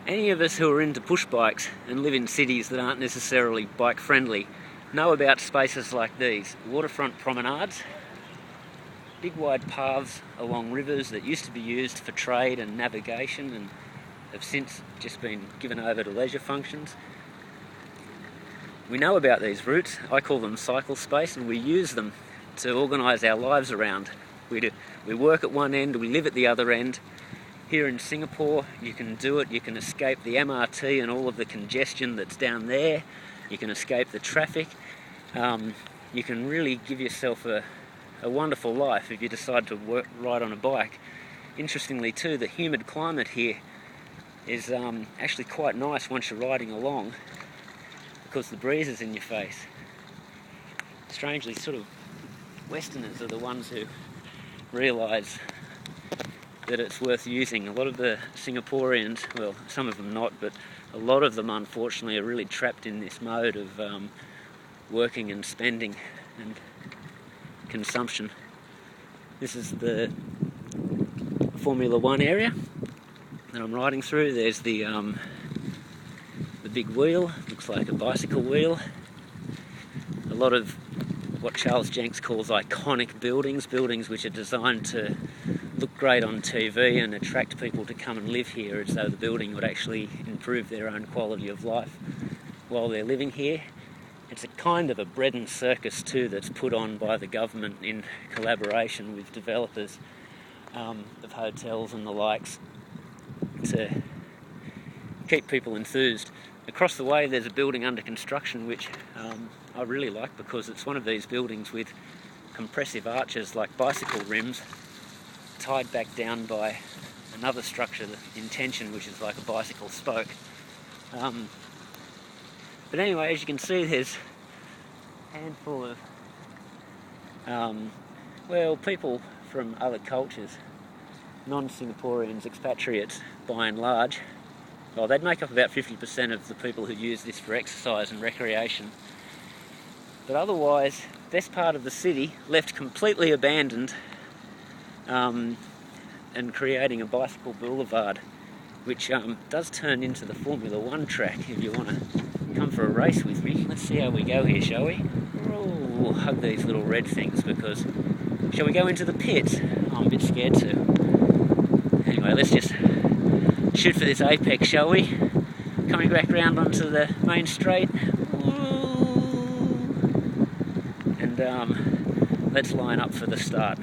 Any of us who are into push bikes and live in cities that aren't necessarily bike friendly know about spaces like these: waterfront promenades, big wide paths along rivers that used to be used for trade and navigation and have since just been given over to leisure functions. We know about these routes. I call them cyclespace, and we use them to organise our lives around. We work at one end, we live at the other end. Here in Singapore, you can do it. You can escape the MRT and all of the congestion that's down there. You can escape the traffic. You can really give yourself a wonderful life if you decide to ride on a bike. Interestingly too, the humid climate here is actually quite nice once you're riding along, because the breeze is in your face. Strangely, sort of Westerners are the ones who realise that it's worth using. A lot of the Singaporeans, well, some of them not, but a lot of them unfortunately are really trapped in this mode of working and spending and consumption. This is the Formula One area that I'm riding through. There's the big wheel, looks like a bicycle wheel. A lot of what Charles Jenks calls iconic buildings which are designed to look great on TV and attract people to come and live here, as though the building would actually improve their own quality of life while they're living here. It's a kind of a bread and circus too that's put on by the government in collaboration with developers of hotels and the likes to keep people enthused. Across the way there's a building under construction which I really like, because it's one of these buildings with compressive arches like bicycle rims tied back down by another structure in tension which is like a bicycle spoke. But anyway, as you can see, there's a handful of people from other cultures, non-Singaporeans, expatriates by and large. Well, they'd make up about 50% of the people who use this for exercise and recreation. But otherwise, best part of the city left completely abandoned, and creating a bicycle boulevard, which does turn into the Formula One track if you want to come for a race with me. Let's see how we go here, shall we? Oh, we'll hug these little red things, because... Shall we go into the pits? I'm a bit scared to. Anyway, let's just shoot for this apex, shall we? Coming back round onto the main straight. And let's line up for the start.